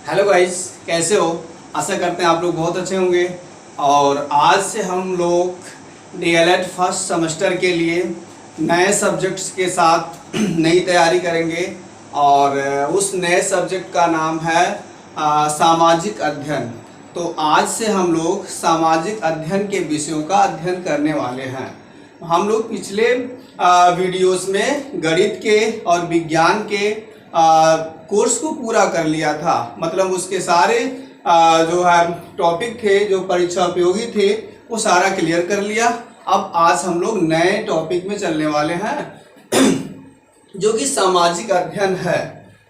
Hello guys, कैसे हो। आशा करते हैं आप लोग बहुत अच्छे होंगे। और आज से हम लोग डीएलएड फर्स्ट सेमेस्टर के लिए नए सब्जेक्ट्स के साथ नई तैयारी करेंगे। और उस नए सब्जेक्ट का नाम है सामाजिक अध्ययन। तो आज से हम लोग सामाजिक अध्ययन के विषयों का अध्ययन करने वाले हैं। हम लोग पिछले वीडियोस में गणित के और विज्ञान के कोर्स को पूरा कर लिया था। मतलब उसके सारे जो है टॉपिक थे, जो परीक्षा उपयोगी थे, वो सारा क्लियर कर लिया। अब आज हम लोग नए टॉपिक में चलने वाले हैं जो कि सामाजिक अध्ययन है।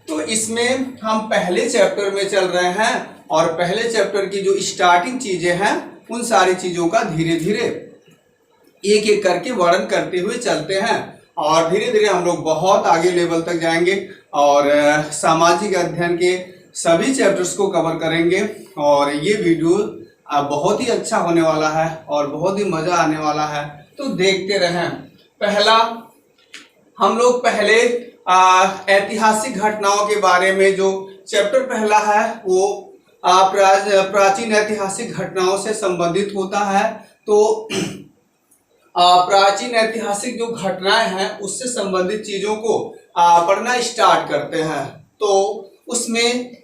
तो इसमें हम पहले चैप्टर में चल रहे हैं और पहले चैप्टर की जो स्टार्टिंग चीजें हैं उन सारी चीजों का धीरे धीरे एक एक करके वर्णन करते हुए चलते हैं और धीरे धीरे हम लोग बहुत आगे लेवल तक जाएंगे और सामाजिक अध्ययन के सभी चैप्टर्स को कवर करेंगे। और ये वीडियो बहुत ही अच्छा होने वाला है और बहुत ही मजा आने वाला है, तो देखते रहें। पहला हम लोग पहले ऐतिहासिक घटनाओं के बारे में, जो चैप्टर पहला है वो प्राचीन ऐतिहासिक घटनाओं से संबंधित होता है। तो प्राचीन ऐतिहासिक जो घटनाएं हैं उससे संबंधित चीजों को पढ़ना स्टार्ट करते हैं। तो उसमें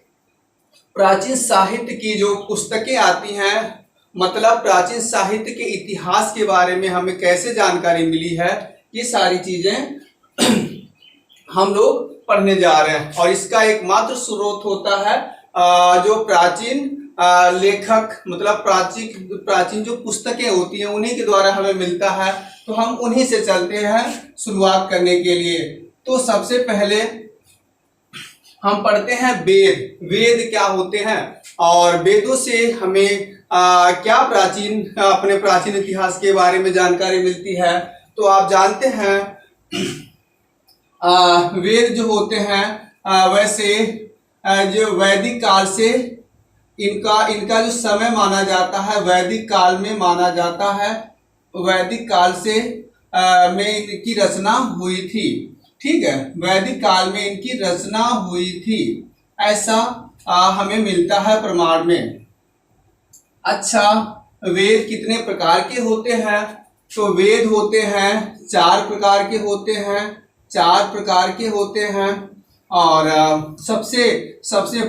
प्राचीन साहित्य की जो पुस्तकें आती हैं, मतलब प्राचीन साहित्य के इतिहास के बारे में हमें कैसे जानकारी मिली है, ये सारी चीजें हम लोग पढ़ने जा रहे हैं। और इसका एकमात्र स्रोत होता है जो प्राचीन लेखक, मतलब प्राचीन जो पुस्तकें होती हैं उन्हीं के द्वारा हमें मिलता है। तो हम उन्हीं से चलते हैं शुरुआत करने के लिए। तो सबसे पहले हम पढ़ते हैं वेद। वेद क्या होते हैं और वेदों से हमें क्या अपने प्राचीन इतिहास के बारे में जानकारी मिलती है। तो आप जानते हैं वेद जो होते हैं वैसे जो वैदिक काल से इनका जो समय माना जाता है वैदिक काल में माना जाता है। वैदिक काल से में इनकी रचना हुई थी। ठीक है, वैदिक काल में इनकी रचना हुई थी, ऐसा हमें मिलता है प्रमाण में। अच्छा, वेद कितने प्रकार के होते हैं? तो वेद होते हैं 4 प्रकार के होते हैं। 4 प्रकार के होते हैं। और सबसे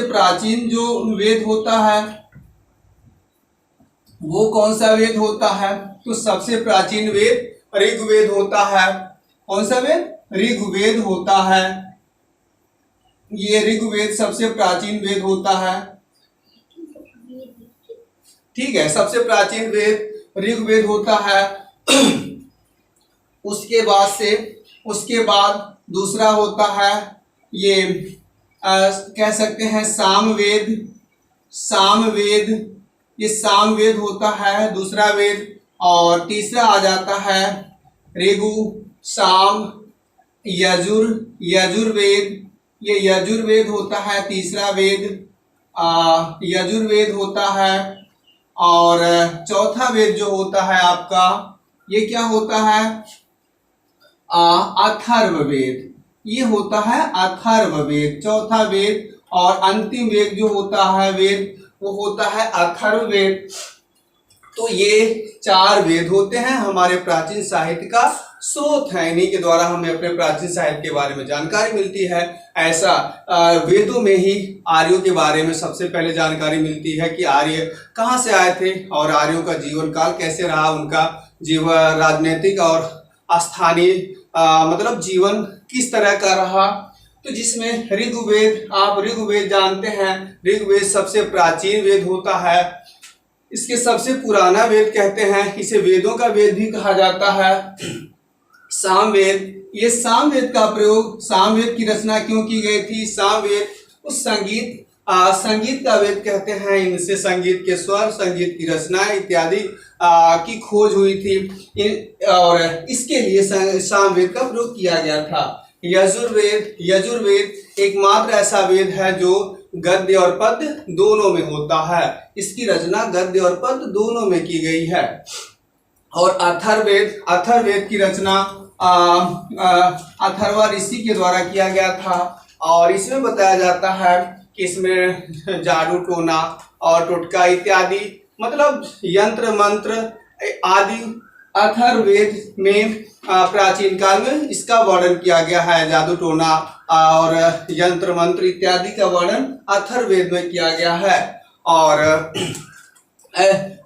प्राचीन जो वेद होता है वो कौन सा वेद होता है? तो सबसे प्राचीन वेद ऋग्वेद होता है। कौन सा वेद? ऋग्वेद होता है। ये ऋग्वेद सबसे प्राचीन वेद होता है। ठीक है, सबसे प्राचीन वेद ऋग्वेद होता है। उसके बाद दूसरा होता है ये कह सकते हैं सामवेद। ये सामवेद होता है दूसरा वेद। और तीसरा आ जाता है ऋगु, साम, यजुर्वेद। ये यजुर्वेद होता है तीसरा वेद, यजुर्वेद होता है। और चौथा वेद जो होता है आपका, ये क्या होता है? अथर्ववेद। ये होता है अथर्ववेद, चौथा वेद। और अंतिम वेद जो होता है वो होता है अथर्ववेद। तो ये 4 वेद होते हैं, हमारे प्राचीन साहित्य का स्रोत है। इन्हीं के द्वारा हमें अपने प्राचीन साहित्य के बारे में जानकारी मिलती है। ऐसा वेदों में ही आर्यों के बारे में सबसे पहले जानकारी मिलती है कि आर्य कहाँ से आए थे और आर्यों का जीवन काल कैसे रहा, उनका जीवन राजनीतिक और स्थानीय मतलब जीवन किस तरह का रहा। तो जिसमें ऋग्वेद, आप ऋग्वेद जानते हैं, ऋग्वेद सबसे प्राचीन वेद होता है। इसके सबसे पुराना वेद कहते हैं, इसे वेदों का वेद भी कहा जाता है। सामवेद, ये सामवेद का प्रयोग, सामवेद की रचना क्यों की गई थी? सामवेद उस संगीत का वेद कहते हैं। इनसे संगीत के स्वर, संगीत की रचना इत्यादि की खोज हुई थी और इसके लिए सामवेद का प्रयोग किया गया था। यजुर्वेद एकमात्र ऐसा वेद है जो गद्य और पद्य दोनों में होता है। इसकी रचना गद्य और पद्य दोनों में की गई है। और अथर्ववेद की रचना अथर्वा ऋषि के द्वारा किया गया था। और इसमें बताया जाता है कि इसमें जादू टोना और टोटका इत्यादि मतलब यंत्र मंत्र आदि अथर्ववेद में प्राचीन काल में इसका वर्णन किया गया है। जादू टोना और यंत्र मंत्र इत्यादि का वर्णन अथर्ववेद में किया गया है और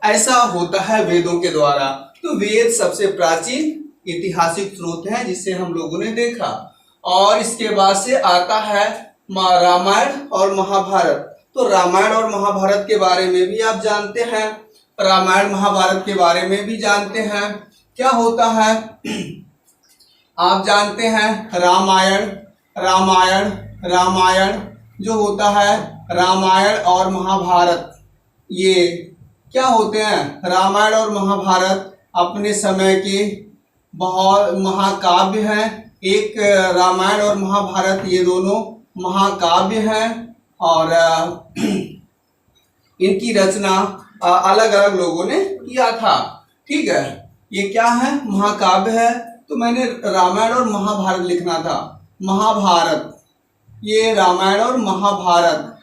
ऐसा होता है वेदों के द्वारा। तो वेद सबसे प्राचीन ऐतिहासिक स्रोत है जिसे हम लोगों ने देखा। और इसके बाद से आता है रामायण और महाभारत। तो रामायण और महाभारत के बारे में भी आप जानते हैं, रामायण महाभारत के बारे में भी जानते हैं। क्या होता है आप जानते हैं, रामायण रामायण रामायण जो होता है, रामायण और महाभारत ये क्या होते हैं, रामायण और महाभारत अपने समय के बहुत महाकाव्य हैं। एक रामायण और महाभारत ये दोनों महाकाव्य हैं और इनकी रचना अलग अलग लोगों ने किया था। ठीक है, ये क्या है, महाकाव्य है। तो मैंने रामायण और महाभारत लिखना था। महाभारत, ये रामायण और महाभारत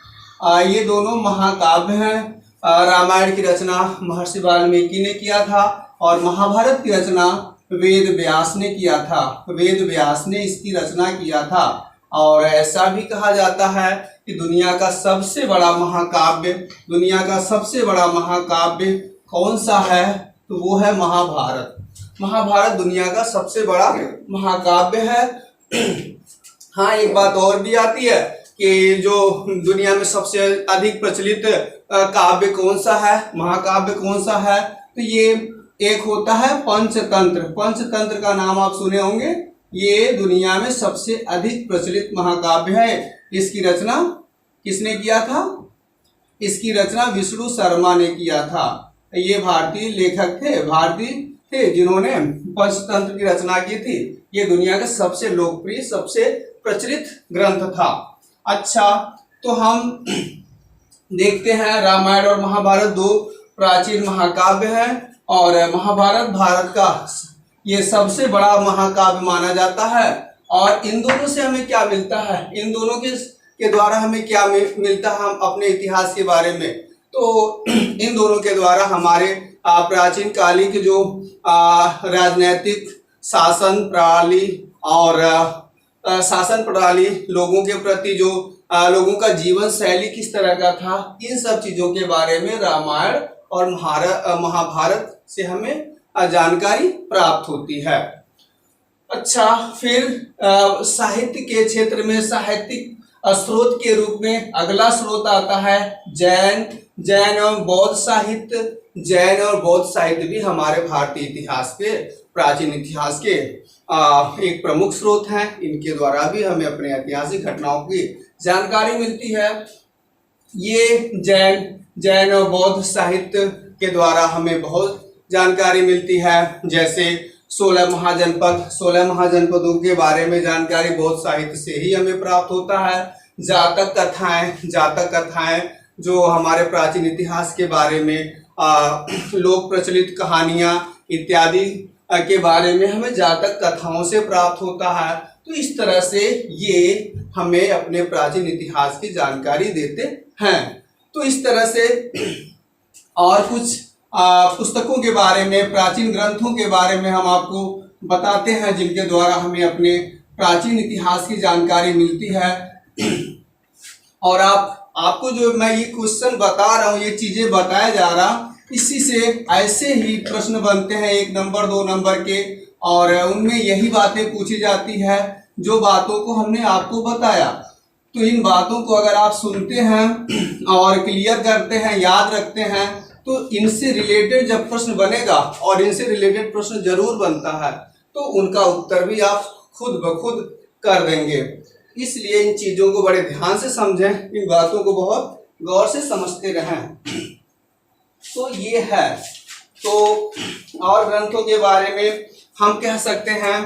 ये दोनों महाकाव्य हैं। रामायण की रचना महर्षि वाल्मीकि ने किया था और महाभारत की रचना वेद व्यास ने किया था। वेद व्यास ने इसकी रचना किया था। और ऐसा भी कहा जाता है कि दुनिया का सबसे बड़ा महाकाव्य, दुनिया का सबसे बड़ा महाकाव्य कौन सा है, तो वो है महाभारत। महाभारत दुनिया का सबसे बड़ा महाकाव्य है। हाँ, एक बात और भी आती है कि जो दुनिया में सबसे अधिक प्रचलित काव्य कौन सा है, महाकाव्य कौन सा है, तो ये एक होता है पंचतंत्र। पंचतंत्र का नाम आप सुने होंगे। ये दुनिया में सबसे अधिक प्रचलित महाकाव्य है। इसकी रचना किसने किया था, इसकी रचना विष्णु शर्मा ने किया था। ये भारतीय लेखक थे, भारतीय थे जिन्होंने पंचतंत्र की रचना की थी। ये दुनिया का सबसे लोकप्रिय सबसे प्रचलित ग्रंथ था। अच्छा, तो हम देखते हैं रामायण और महाभारत दो प्राचीन महाकाव्य हैं और महाभारत भारत का ये सबसे बड़ा महाकाव्य माना जाता है। और इन दोनों से हमें क्या मिलता है, इन दोनों के द्वारा हमें क्या मिलता है, हम अपने इतिहास के बारे में, तो इन दोनों के द्वारा हमारे प्राचीन कालिक जो राजनैतिक शासन प्रणाली और शासन प्रणाली, लोगों के प्रति जो लोगों का जीवन शैली किस तरह का था, इन सब चीजों के बारे में रामायण और महाभारत से हमें जानकारी प्राप्त होती है। अच्छा, फिर साहित्य के क्षेत्र में साहित्यिक स्रोत के रूप में अगला स्रोत आता है जैन एवं बौद्ध साहित्य। जैन और बौद्ध साहित्य भी हमारे भारतीय इतिहास के, प्राचीन इतिहास के एक प्रमुख स्रोत हैं। इनके द्वारा भी हमें अपने ऐतिहासिक घटनाओं की जानकारी मिलती है। ये जैन और बौद्ध साहित्य के द्वारा हमें बहुत जानकारी मिलती है। जैसे 16 महाजनपदों के बारे में जानकारी बौद्ध साहित्य से ही हमें प्राप्त होता है। जातक कथाएं जो हमारे प्राचीन इतिहास के बारे में लोक प्रचलित कहानियां इत्यादि के बारे में हमें जातक कथाओं से प्राप्त होता है। तो इस तरह से ये हमें अपने प्राचीन इतिहास की जानकारी देते हैं। तो इस तरह से और कुछ पुस्तकों के बारे में, प्राचीन ग्रंथों के बारे में हम आपको बताते हैं जिनके द्वारा हमें अपने प्राचीन इतिहास की जानकारी मिलती है। और आपको जो मैं ये क्वेश्चन बता रहा हूँ, ये चीजें बताया जा रहा, इसी से ऐसे ही प्रश्न बनते हैं 1 नंबर 2 नंबर के, और उनमें यही बातें पूछी जाती है जो बातों को हमने आपको बताया। तो इन बातों को अगर आप सुनते हैं और क्लियर करते हैं, याद रखते हैं, तो इनसे रिलेटेड जब प्रश्न बनेगा, और इनसे रिलेटेड प्रश्न जरूर बनता है, तो उनका उत्तर भी आप खुद ब खुद कर देंगे। इसलिए इन चीजों को बड़े ध्यान से समझें, इन बातों को बहुत गौर से समझते रहें। तो ये है। तो और ग्रंथों के बारे में हम कह सकते हैं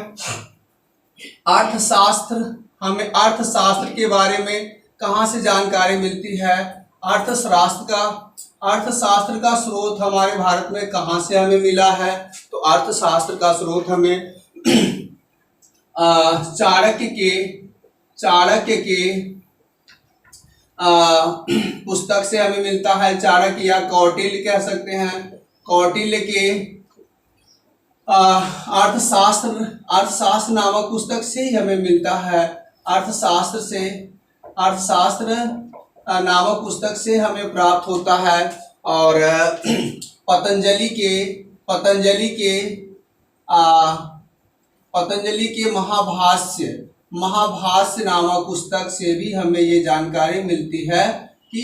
अर्थशास्त्र। हमें अर्थशास्त्र के बारे में कहाँ से जानकारी मिलती है, अर्थशास्त्र का स्रोत हमारे भारत में कहाँ से हमें मिला है, तो अर्थशास्त्र का स्रोत हमें चाणक्य के पुस्तक से हमें मिलता है। चाणक्य या कौटिल्य कह सकते हैं, कौटिल्य के अर्थशास्त्र नामक पुस्तक से ही हमें मिलता है। अर्थशास्त्र नामक पुस्तक से हमें प्राप्त होता है। और पतंजलि के महाभाष्य नामक पुस्तक से भी हमें ये जानकारी मिलती है कि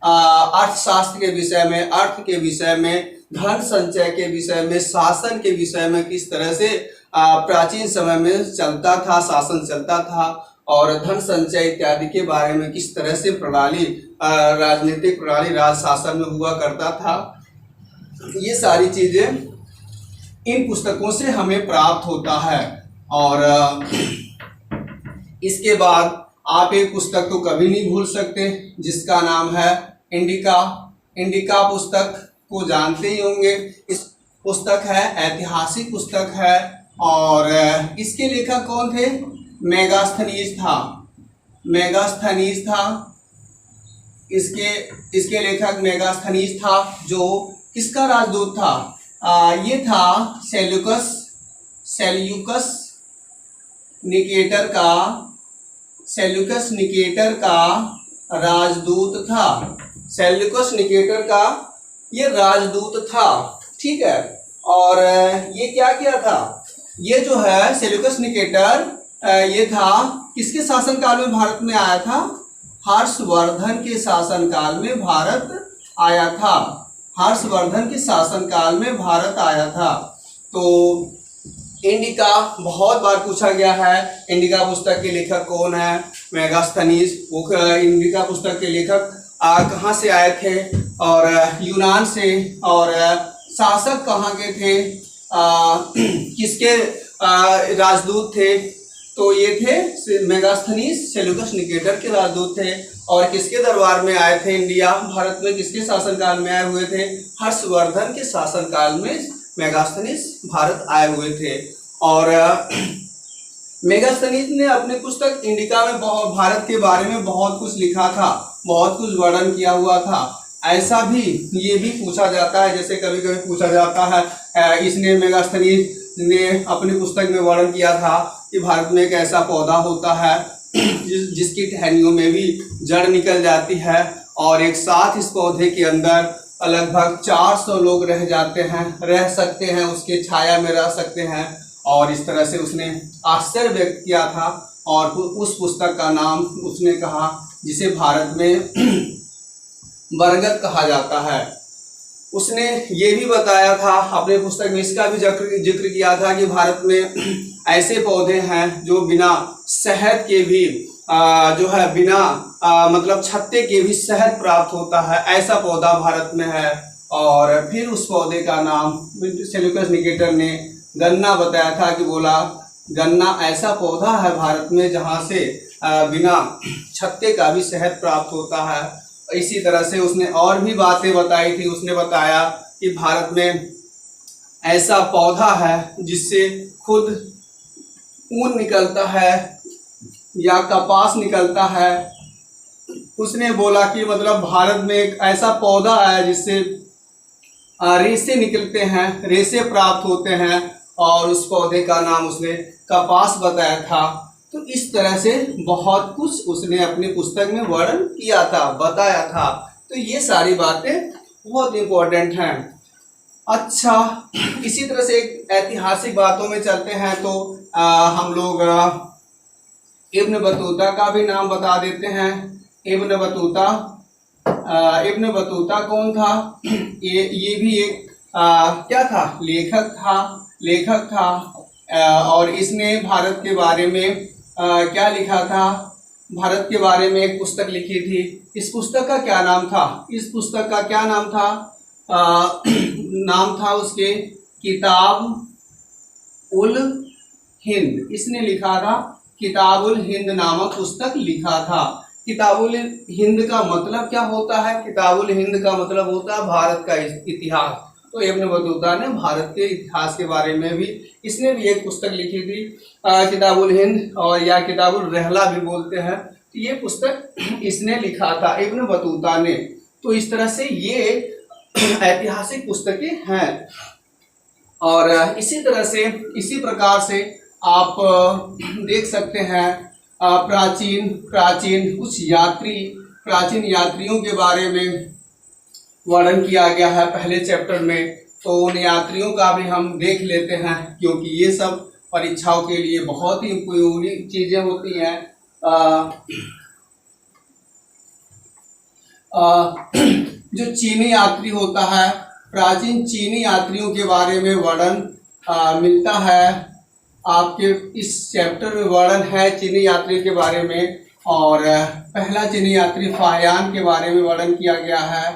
अर्थशास्त्र के विषय में, अर्थ के विषय में, धन संचय के विषय में, शासन के विषय में किस तरह से प्राचीन समय में चलता था, शासन चलता था, और धन संचय इत्यादि के बारे में किस तरह से प्रणाली, राजनीतिक प्रणाली, राज शासन में हुआ करता था। ये सारी चीजें इन पुस्तकों से हमें प्राप्त होता है। और इसके बाद आप एक पुस्तक तो कभी नहीं भूल सकते जिसका नाम है इंडिका। इंडिका पुस्तक को जानते ही होंगे। इस पुस्तक है, ऐतिहासिक पुस्तक है, और इसके लेखक कौन थे? मेगास्थनीज था। इसके लेखक मेगास्थनीज था, जो किसका राजदूत था? ये था सेल्यूकस निकेटर का राजदूत था। सेल्यूकस निकेटर का ये राजदूत था, ठीक है। और ये क्या किया था? ये जो है सेल्यूकस निकेटर, ये था किसके शासनकाल में भारत में आया था? हर्षवर्धन के शासनकाल में भारत आया था। हर्षवर्धन के शासनकाल में भारत आया था। तो इंडिका बहुत बार पूछा गया है। इंडिका पुस्तक के लेखक कौन है? मेगास्थनीज। वो इंडिका पुस्तक के लेखक कहाँ से आए थे? और यूनान से। और शासक कहाँ के थे? किसके राजदूत थे? तो ये थे मेगास्थनीज, सेल्यूकस निकेटर के राजदूत थे। और किसके दरबार में आए थे? इंडिया, भारत में किसके शासनकाल में आए हुए थे? हर्षवर्धन के शासनकाल में मेगास्थनीज भारत आए हुए थे। और मेगास्थनीज ने अपने पुस्तक इंडिका में भारत के बारे में बहुत कुछ लिखा था, बहुत कुछ वर्णन किया हुआ था। ऐसा भी ये भी पूछा जाता है, जैसे कभी कभी पूछा जाता है, इसने मेगास्थनीज ने अपनी पुस्तक में वर्णन किया था कि भारत में एक ऐसा पौधा होता है जिसकी टहनियों में भी जड़ निकल जाती है, और एक साथ इस पौधे के अंदर लगभग 400 लोग रह सकते हैं, उसके छाया में रह सकते हैं। और इस तरह से उसने आश्चर्य व्यक्त किया था। और उस पुस्तक का नाम उसने कहा, जिसे भारत में बरगद कहा जाता है। उसने ये भी बताया था अपने पुस्तक में, इसका भी जिक्र किया था कि भारत में ऐसे पौधे हैं जो बिना शहद के भी जो है बिना मतलब छत्ते के भी शहद प्राप्त होता है, ऐसा पौधा भारत में है। और फिर उस पौधे का नाम सेल्यूकस निकेटर ने गन्ना बताया था, कि बोला गन्ना ऐसा पौधा है भारत में जहाँ से बिना छत्ते का भी शहद प्राप्त होता है। इसी तरह से उसने और भी बातें बताई थी। उसने बताया कि भारत में ऐसा पौधा है जिससे खुद ऊन निकलता है या कपास निकलता है। उसने बोला कि मतलब भारत में एक ऐसा पौधा है जिससे रेशे निकलते हैं, रेशे प्राप्त होते हैं, और उस पौधे का नाम उसने कपास बताया था। तो इस तरह से बहुत कुछ उसने अपनी पुस्तक में वर्णन किया था, बताया था। तो ये सारी बातें बहुत इम्पोर्टेंट हैं। अच्छा, इसी तरह से एक ऐतिहासिक बातों में चलते हैं तो हम लोग इब्न बतूता का भी नाम बता देते हैं। इब्न बतूता कौन था? ये भी एक क्या था? लेखक था। और इसने भारत के बारे में क्या लिखा था? भारत के बारे में एक पुस्तक लिखी थी। इस पुस्तक का क्या नाम था? इस पुस्तक का क्या नाम था? नाम था उसके किताब उल हिंद। इसने लिखा था किताब उल हिंद नामक पुस्तक लिखा था। किताब उल हिंद का मतलब क्या होता है? किताब उल हिंद का मतलब होता है भारत का इतिहास। तो इब्न बतूता ने भारत के इतिहास के बारे में भी इसने भी एक पुस्तक लिखी थी, किताबुल हिंद, और या किताबुल रहला भी बोलते हैं। तो ये पुस्तक इसने लिखा था, इब्न बतूता ने। तो इस तरह से ये ऐतिहासिक पुस्तकें हैं। और इसी तरह से इसी प्रकार से आप देख सकते हैं प्राचीन कुछ प्राचीन यात्रियों के बारे में वर्णन किया गया है पहले चैप्टर में। तो उन यात्रियों का भी हम देख लेते हैं, क्योंकि ये सब परीक्षाओं के लिए बहुत ही उपयोगी चीजें होती हैं। जो चीनी यात्री होता है, प्राचीन चीनी यात्रियों के बारे में वर्णन मिलता है आपके इस चैप्टर में। वर्णन है चीनी यात्री के बारे में। और पहला चीनी यात्री फाहियान के बारे में वर्णन किया गया है।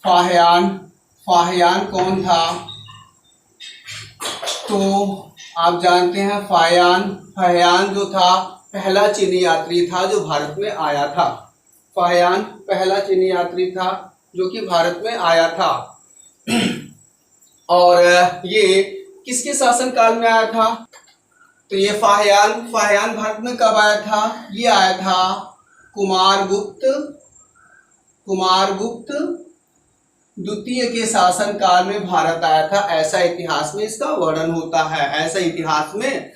फाहियान कौन था? तो आप जानते हैं फाहियान जो था पहला चीनी यात्री था जो भारत में आया था। फाहियान पहला चीनी यात्री था जो कि भारत में आया था। और ये किसके शासनकाल में आया था? तो ये फाहियान भारत में कब आया था? ये आया था कुमारगुप्त द्वितीय के शासन काल में भारत आया था। ऐसा इतिहास में इसका वर्णन होता है, ऐसा इतिहास में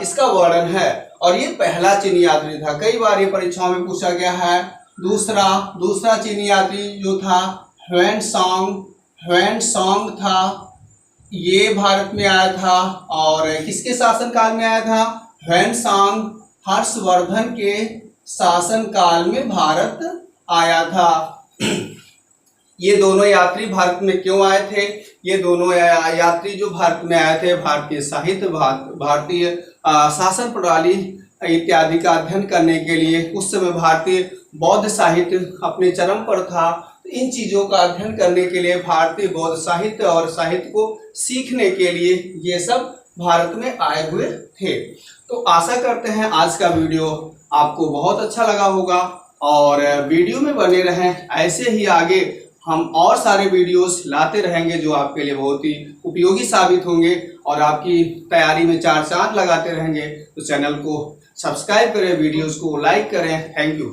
इसका वर्णन है। और ये पहला चीनी यात्री था। कई बार ये परीक्षाओं में पूछा गया है। दूसरा चीनी यात्री जो था ह्वेन-सांग था, ये भारत में आया था। और किसके शासन काल में आया था? ह्वेन-सांग हर्षवर्धन के शासन काल में भारत आया था। ये दोनों यात्री भारत में क्यों आए थे? ये दोनों यात्री जो भारत में आए थे, भारतीय साहित्य, भारतीय शासन प्रणाली इत्यादि का अध्ययन करने के लिए। उस समय भारतीय बौद्ध साहित्य अपने चरम पर था। इन चीज़ों का अध्ययन करने के लिए, भारतीय बौद्ध साहित्य और साहित्य को सीखने के लिए ये सब भारत में आए हुए थे। तो आशा करते हैं आज का वीडियो आपको बहुत अच्छा लगा होगा, और वीडियो में बने रहें। ऐसे ही आगे हम और सारे वीडियोस लाते रहेंगे जो आपके लिए बहुत ही उपयोगी साबित होंगे और आपकी तैयारी में 4 चांद लगाते रहेंगे। तो चैनल को सब्सक्राइब करें, वीडियोस को लाइक करें। Thank you.